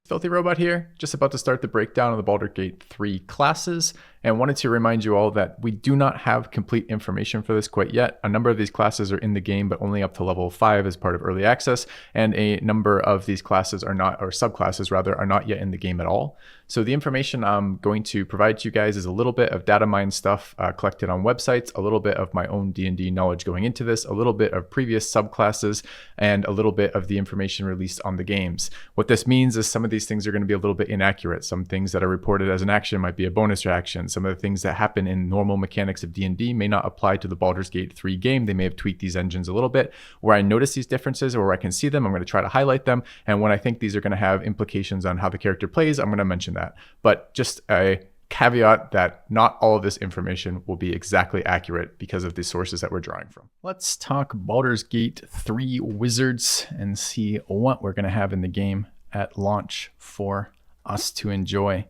FilthyRobot here, just about to start the breakdown of the Baldur Gate 3 classes, and wanted to remind you all that we do not have complete information for this quite yet. A number of these classes are in the game, but only up to level 5 as part of early access, and a number of these classes are not, or subclasses rather, are not yet in the game at all. So the information I'm going to provide to you guys is a little bit of data mine stuff collected on websites, a little bit of my own D&D knowledge going into this, a little bit of previous subclasses, and a little bit of the information released on the games. What this means is some of these things are going to be a little bit inaccurate. Some things that are reported as an action might be a bonus reaction. Some of the things that happen in normal mechanics of D&D may not apply to the Baldur's Gate 3 game. They may have tweaked these engines a little bit. Where I notice these differences or where I can see them, I'm going to try to highlight them. And when I think these are going to have implications on how the character plays, I'm going to mention that. But just a caveat that not all of this information will be exactly accurate because of the sources that we're drawing from. Let's talk Baldur's Gate 3 wizards and see what we're going to have in the game at launch for us to enjoy.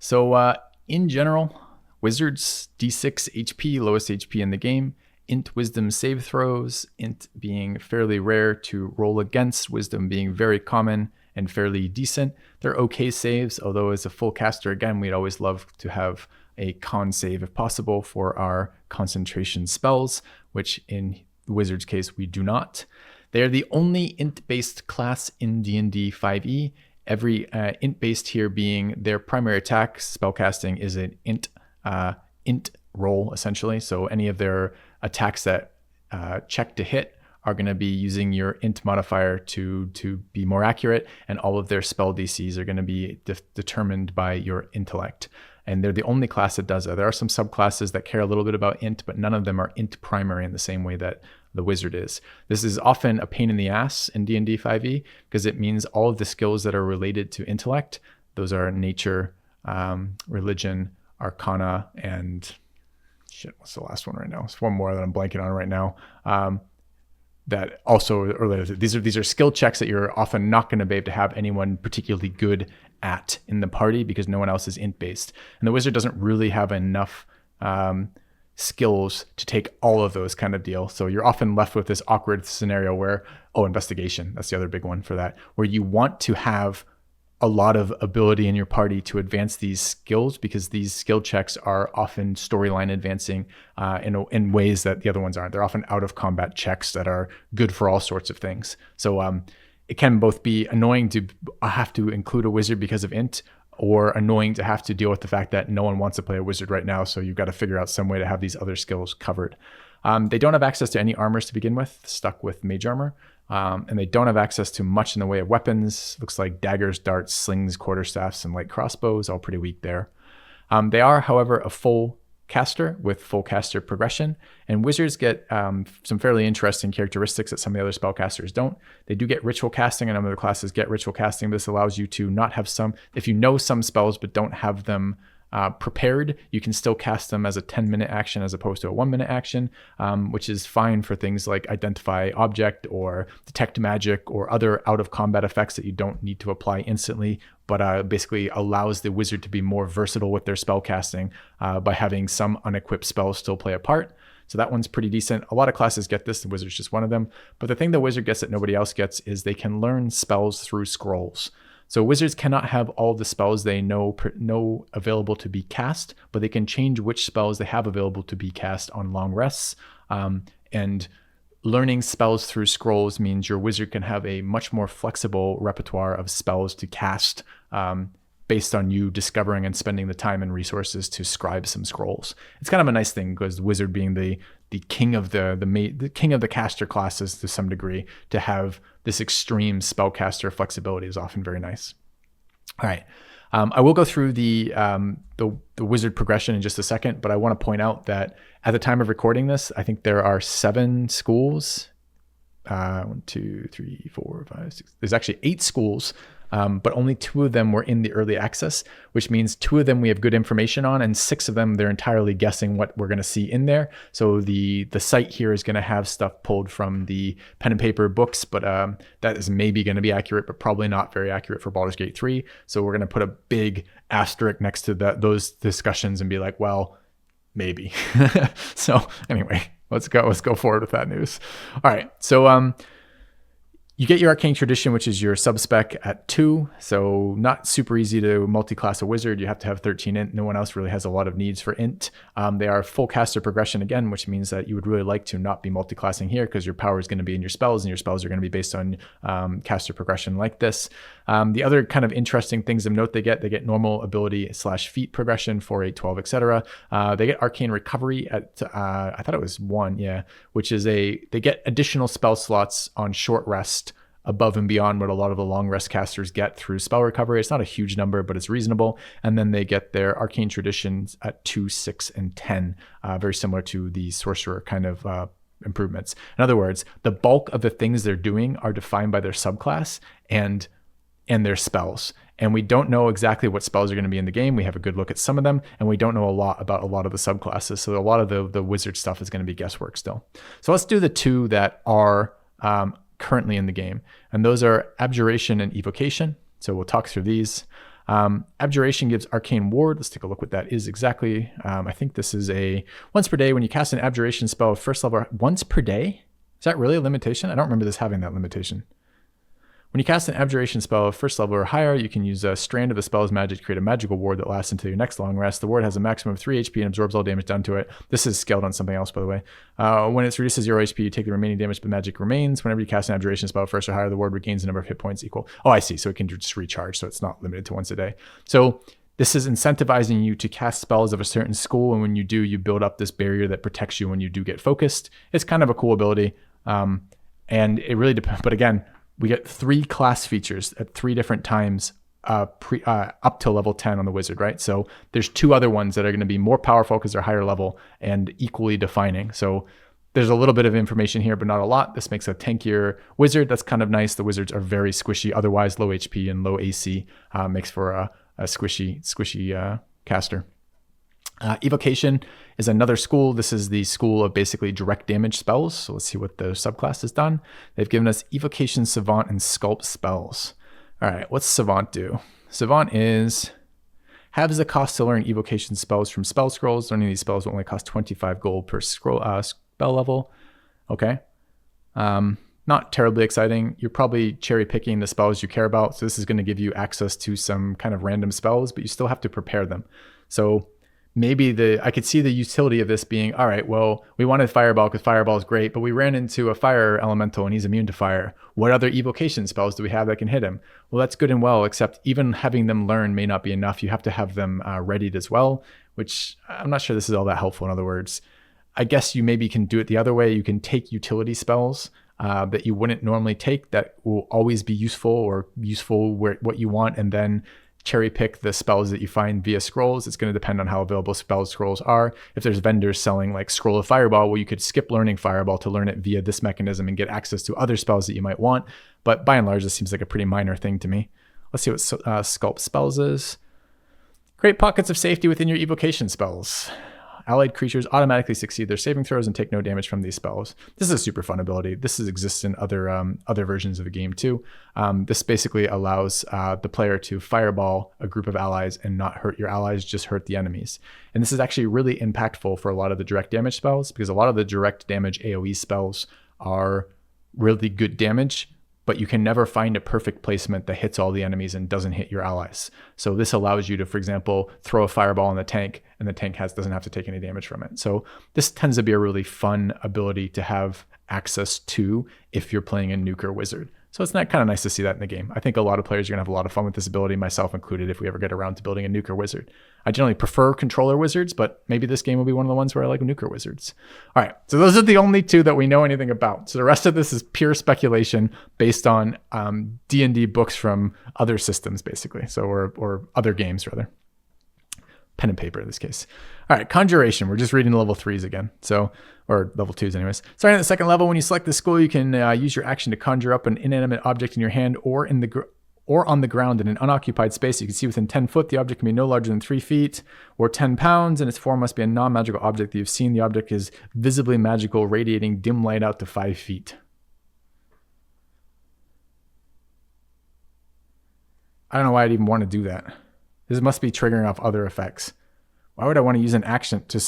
So in general, wizards, D6 HP, lowest HP in the game, int wisdom save throws, int being fairly rare to roll against, wisdom being very common and fairly decent. They're okay saves, although as a full caster, again, we'd always love to have a con save if possible for our concentration spells, which in the wizard's case, we do not. They are the only int-based class in D&D 5e. Every int-based here being their primary attack. Spellcasting is an int roll, essentially. So any of their attacks that check to hit are going to be using your int modifier to be more accurate, and all of their spell DCs are going to be determined by your intellect. And they're the only class that does that. There are some subclasses that care a little bit about int, but none of them are int primary in the same way that the wizard is. This is often a pain in the ass in D&D 5e because it means all of the skills that are related to intellect, those are nature, religion, arcana, and shit, what's the last one right now? It's one more that I'm blanking on right now. That also are related to. These are skill checks that you're often not going to be able to have anyone particularly good at in the party because no one else is int based, and the wizard doesn't really have enough skills to take all of those kind of deal. So you're often left with this awkward scenario where, investigation, that's the other big one for that, where you want to have a lot of ability in your party to advance these skills because these skill checks are often storyline advancing in ways that the other ones aren't. They're often out of combat checks that are good for all sorts of things. So it can both be annoying to have to include a wizard because of int, or annoying to have to deal with the fact that no one wants to play a wizard right now. So you've got to figure out some way to have these other skills covered. They don't have access to any armors to begin with, stuck with mage armor. And they don't have access to much in the way of weapons. Looks like daggers, darts, slings, quarterstaffs, and light crossbows, all pretty weak there. They are, however, a full caster with full caster progression, and wizards get some fairly interesting characteristics that some of the other spellcasters don't. They do get ritual casting, and other classes get ritual casting. This allows you to not have some, if you know some spells but don't have them prepared, you can still cast them as a 10-minute action as opposed to a 1-minute action, which is fine for things like identify object or detect magic or other out of combat effects that you don't need to apply instantly, but basically allows the wizard to be more versatile with their spell casting by having some unequipped spells still play a part. So that one's pretty decent. A lot of classes get this, the wizard's just one of them. But the thing the wizard gets that nobody else gets is they can learn spells through scrolls. So wizards cannot have all the spells they know available to be cast, but they can change which spells they have available to be cast on long rests. And learning spells through scrolls means your wizard can have a much more flexible repertoire of spells to cast based on you discovering and spending the time and resources to scribe some scrolls. It's kind of a nice thing because the wizard being the king of the king of the caster classes to some degree, to have this extreme spellcaster flexibility is often very nice. All right, I will go through the wizard progression in just a second, but I want to point out that at the time of recording this, I think there are 7 schools. 1, 2, 3, 4, 5, 6. There's actually 8 schools. But only 2 of them were in the early access, which means 2 of them we have good information on, and 6 of them they're entirely guessing what we're going to see in there. So the site here is going to have stuff pulled from the pen and paper books, but that is maybe going to be accurate, but probably not very accurate for Baldur's Gate 3. So we're going to put a big asterisk next to those discussions and be like, well, maybe. So anyway, let's go forward with that news. All right, so You get your Arcane Tradition, which is your sub-spec at 2, so not super easy to multi-class a wizard. You have to have 13 int. No one else really has a lot of needs for int. They are full caster progression again, which means that you would really like to not be multi-classing here because your power is going to be in your spells, and your spells are going to be based on caster progression like this. The other kind of interesting things of note they get normal ability / feat progression, 4, 8, 12, etc. They get Arcane Recovery at, I thought it was 1, yeah, which is they get additional spell slots on short rest above and beyond what a lot of the long rest casters get through spell recovery. It's not a huge number, but it's reasonable. And then they get their Arcane Traditions at 2, 6, and 10, very similar to the Sorcerer kind of improvements. In other words, the bulk of the things they're doing are defined by their subclass and their spells. And we don't know exactly what spells are going to be in the game. We have a good look at some of them, and we don't know a lot about a lot of the subclasses. So a lot of the wizard stuff is going to be guesswork still. So let's do the 2 that are currently in the game, and those are Abjuration and Evocation. So we'll talk through these. Abjuration gives Arcane Ward. Let's take a look what that is exactly. I think this is a once per day when you cast an Abjuration spell of first level. Once per day? Is that really a limitation? I don't remember this having that limitation. When you cast an Abjuration spell of first level or higher, you can use a strand of the spell's magic to create a magical ward that lasts until your next long rest. The ward has a maximum of 3 HP and absorbs all damage done to it. This is scaled on something else, by the way. When it's reduced to 0 HP, you take the remaining damage, but magic remains. Whenever you cast an Abjuration spell of first or higher, the ward regains a number of hit points equal. Oh, I see. So it can just recharge, so it's not limited to once a day. So this is incentivizing you to cast spells of a certain school, and when you do, you build up this barrier that protects you when you do get focused. It's kind of a cool ability, and it really depends. But again, we get 3 class features at 3 different times up to level 10 on the wizard, right? So there's 2 other ones that are going to be more powerful because they're higher level and equally defining. So there's a little bit of information here, but not a lot. This makes a tankier wizard. That's kind of nice. The wizards are very squishy. Otherwise, low HP and low AC makes for a squishy caster. Evocation is another school. This is the school of basically direct damage spells. So let's see what the subclass has done. They've given us Evocation, Savant, and Sculpt spells. All right, what's Savant do? Savant halves the cost to learn Evocation spells from spell scrolls. Learning these spells will only cost 25 gold per scroll spell level. Okay. Not terribly exciting. You're probably cherry picking the spells you care about. So this is going to give you access to some kind of random spells, but you still have to prepare them. So maybe I could see the utility of this being, all right, well, we wanted Fireball because Fireball is great, but we ran into a fire elemental and he's immune to fire. What other evocation spells do we have that can hit him? Well, that's good and well, except even having them learn may not be enough. You have to have them readied as well, which I'm not sure this is all that helpful. In other words, I guess you maybe can do it the other way. You can take utility spells that you wouldn't normally take that will always be useful what you want, and then cherry pick the spells that you find via scrolls. It's going to depend on how available spell scrolls are. If there's vendors selling like Scroll of Fireball, well, you could skip learning Fireball to learn it via this mechanism and get access to other spells that you might want. But by and large, this seems like a pretty minor thing to me. Let's see what Sculpt spells is. Create pockets of safety within your evocation spells. Allied creatures automatically succeed their saving throws and take no damage from these spells. This is a super fun ability. This exists in other versions of the game too. This basically allows the player to fireball a group of allies and not hurt your allies, just hurt the enemies. And this is actually really impactful for a lot of the direct damage spells, because a lot of the direct damage AoE spells are really good damage, but you can never find a perfect placement that hits all the enemies and doesn't hit your allies. So this allows you to, for example, throw a fireball in the tank, and the tank doesn't have to take any damage from it. So this tends to be a really fun ability to have access to if you're playing a nuker wizard. So it's not kind of nice to see that in the game. I think a lot of players are going to have a lot of fun with this ability, myself included, if we ever get around to building a nuker wizard. I generally prefer controller wizards, but maybe this game will be one of the ones where I like nuker wizards. All right, so those are the only 2 that we know anything about. So the rest of this is pure speculation based on D&D books from other systems, basically. So or other games, rather. Pen and paper in this case. All right, Conjuration. We're just reading the level 3s again. So, or level 2s anyways. Starting at the second level, when you select the school, you can use your action to conjure up an inanimate object in your hand or on the ground in an unoccupied space. You can see within 10 foot, the object can be no larger than 3 feet or 10 pounds, and its form must be a non-magical object that you've seen. The object is visibly magical, radiating dim light out to 5 feet. I don't know why I'd even want to do that. This must be triggering off other effects. Why would I want to use an action to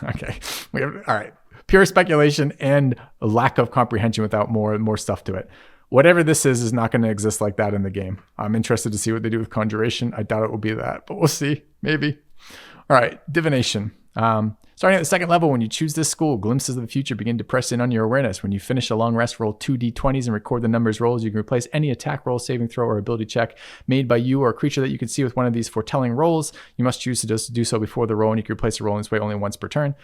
Okay, all right. Pure speculation and a lack of comprehension without more stuff to it. Whatever this is not going to exist like that in the game. I'm interested to see what they do with Conjuration. I doubt it will be that, but we'll see. Maybe. All right, Divination. Starting at the second level, when you choose this school, glimpses of the future begin to press in on your awareness. When you finish a long rest, roll 2 d20s and record the numbers rolls. You can replace any attack roll, saving throw, or ability check made by you or a creature that you can see with one of these foretelling rolls. You must choose to just do so before the roll, and you can replace the roll in this way only once per turn.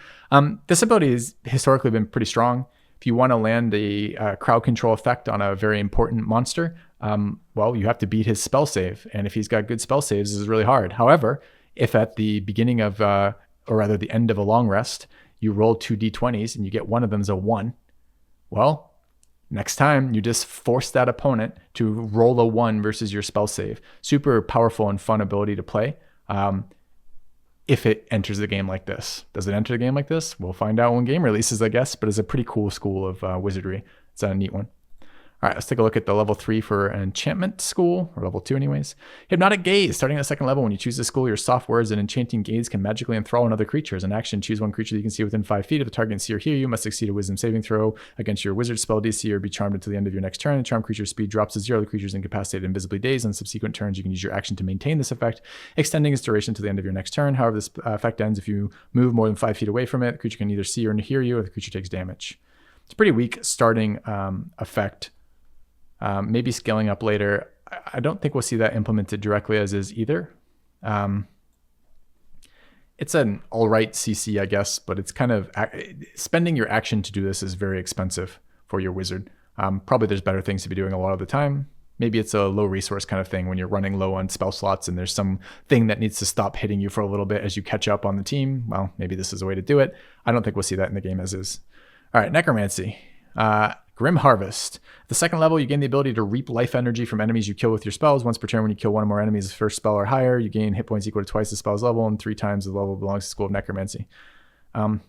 This ability has historically been pretty strong. If you want to land a crowd control effect on a very important monster, well, you have to beat his spell save. And if he's got good spell saves, this is really hard. However, if at the beginning of, or rather the end of a long rest, you roll 2 d20s and you get one of them as a 1, well, next time you just force that opponent to roll a 1 versus your spell save. Super powerful and fun ability to play. If it enters the game like this. Does it enter the game like this? We'll find out when game releases, I guess, but it's a pretty cool school of wizardry. It's a neat one. All right, let's take a look at the level 3 for enchantment school, or level 2 anyways. Hypnotic Gaze. Starting at the second level, when you choose this school, your soft words and enchanting gaze can magically enthrall another creature. As an action, choose one creature that you can see within 5 feet of the target and see or hear you. Must succeed a wisdom saving throw against your wizard spell DC or be charmed until the end of your next turn. The charmed creature's speed drops to 0. The creature is incapacitated and visibly dazed. On subsequent turns, you can use your action to maintain this effect, extending its duration to the end of your next turn. However, this effect ends if you move more than 5 feet away from it. The creature can neither see or hear you, or the creature takes damage. It's a pretty weak starting effect. Maybe scaling up later. I don't think we'll see that implemented directly as is either. It's an all right CC, I guess, but it's kind of spending your action to do this is very expensive for your wizard. Probably there's better things to be doing a lot of the time. Maybe it's a low resource kind of thing when you're running low on spell slots and there's some thing that needs to stop hitting you for a little bit as you catch up on the team. Well, maybe this is a way to do it. I don't think we'll see that in the game as is. All right, Necromancy. Grim Harvest. At the second level, you gain the ability to reap life energy from enemies you kill with your spells. Once per turn, when you kill one or more enemies' first spell or higher, you gain hit points equal to twice the spell's level and 3 times the level belongs to School of Necromancy. I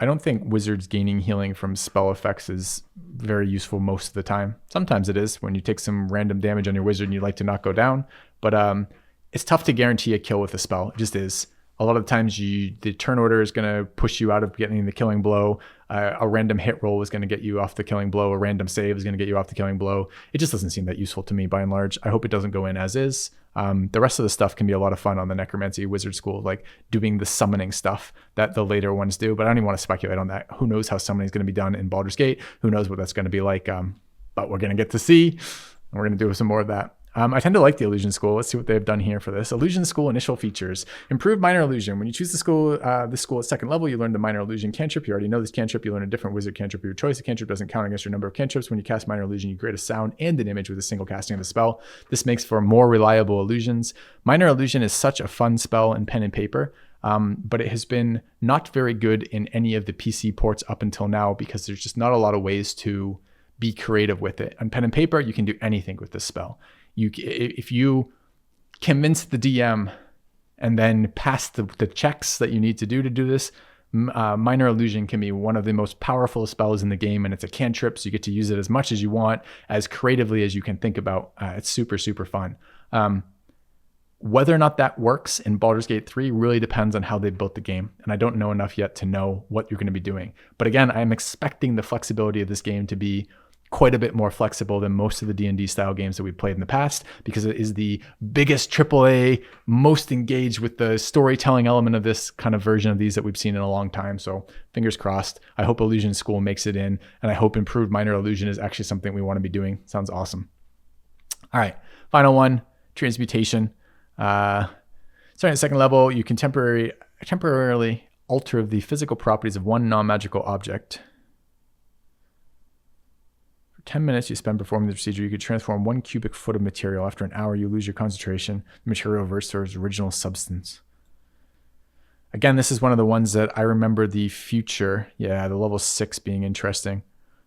don't think wizards gaining healing from spell effects is very useful most of the time. Sometimes it is when you take some random damage on your wizard and you like to not go down, but it's tough to guarantee a kill with a spell. It just is. A lot of the times the turn order is going to push you out of getting the killing blow. A random hit roll is going to get you off the killing blow. A random save is going to get you off the killing blow. It just doesn't seem that useful to me by and large. I hope it doesn't go in as is. The rest of the stuff can be a lot of fun on the Necromancy Wizard School, like doing the summoning stuff that the later ones do. But I don't even want to speculate on that. Who knows how summoning is going to be done in Baldur's Gate? Who knows what that's going to be like? But we're going to get to see. And we're going to do some more of that. I tend to like the Illusion School. Let's see what they've done here for this. Illusion School initial features. Improved Minor Illusion. When you choose this school at second level, you learn the Minor Illusion cantrip. You already know this cantrip. You learn a different wizard cantrip of your choice. The cantrip doesn't count against your number of cantrips. When you cast Minor Illusion, you create a sound and an image with a single casting of the spell. This makes for more reliable illusions. Minor Illusion is such a fun spell in pen and paper, but it has been not very good in any of the PC ports up until now because there's just not a lot of ways to be creative with it. On pen and paper, you can do anything with this spell. If you convince the DM and then pass the checks that you need to do this, Minor Illusion can be one of the most powerful spells in the game, and it's a cantrip, so you get to use it as much as you want, as creatively as you can think about. It's super, super fun. Whether or not that works in Baldur's Gate 3 really depends on how they built the game, and I don't know enough yet to know what you're going to be doing. But again, I'm expecting the flexibility of this game to be quite a bit more flexible than most of the D&D style games that we've played in the past, because it is the biggest AAA, most engaged with the storytelling element of this kind of version of these that we've seen in a long time. So fingers crossed. I hope Illusion School makes it in, and I hope improved Minor Illusion is actually something we want to be doing. Sounds awesome. All right, final one, Transmutation. Starting at second level, you can temporarily alter the physical properties of one non-magical object. 10 minutes you spend performing the procedure, you could transform 1 cubic foot of material. After an hour, you lose your concentration. The material reverts to its original substance. Again, this is one of the ones that I remember the future. Yeah, the level 6 being interesting.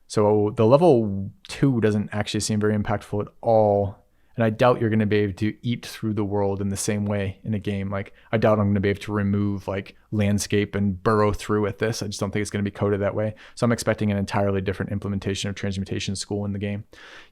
So the level 2 doesn't actually seem very impactful at all. And I doubt you're going to be able to eat through the world in the same way in a game. Like, I doubt I'm going to be able to remove like landscape and burrow through with this. I just don't think it's going to be coded that way. So I'm expecting an entirely different implementation of Transmutation School in the game.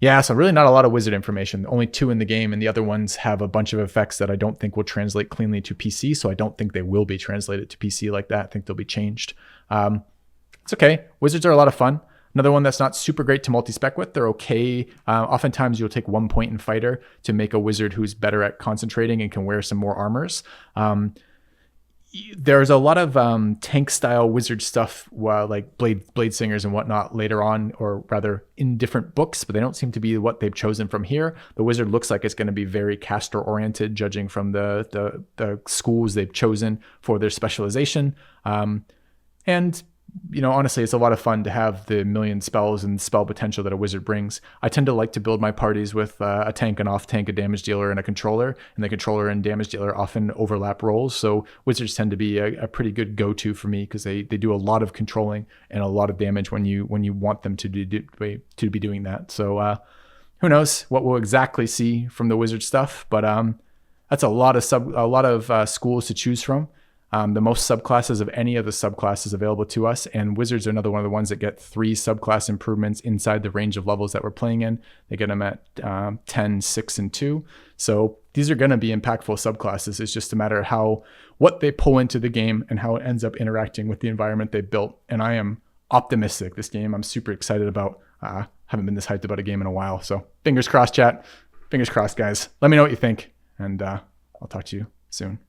Yeah, so really not a lot of wizard information. Only 2 in the game, and the other ones have a bunch of effects that I don't think will translate cleanly to PC. So I don't think they will be translated to PC like that. I think they'll be changed. It's okay. Wizards are a lot of fun. Another one that's not super great to multi-spec with. They're okay. Oftentimes you'll take 1 point in fighter to make a wizard who's better at concentrating and can wear some more armors. There's a lot of tank style wizard stuff, like blade singers and whatnot later on, or rather in different books, but they don't seem to be what they've chosen from here. The wizard looks like it's going to be very caster oriented, judging from the schools they've chosen for their specialization. And honestly, it's a lot of fun to have the million spells and spell potential that a wizard brings. I tend to like to build my parties with a tank, an off tank, a damage dealer, and a controller. And the controller and damage dealer often overlap roles. So wizards tend to be a pretty good go-to for me because they do a lot of controlling and a lot of damage when you want them to be doing that. So who knows what we'll exactly see from the wizard stuff, but that's a lot of schools to choose from. The most subclasses of any of the subclasses available to us, and wizards are another one of the ones that get 3 subclass improvements inside the range of levels that we're playing in. They get them at 10, 6, and 2. So these are going to be impactful subclasses. It's just a matter of what they pull into the game and how it ends up interacting with the environment they built. And I am optimistic. This game I'm super excited about. Haven't been this hyped about a game in a while. So fingers crossed, chat. Fingers crossed, guys. Let me know what you think, and I'll talk to you soon.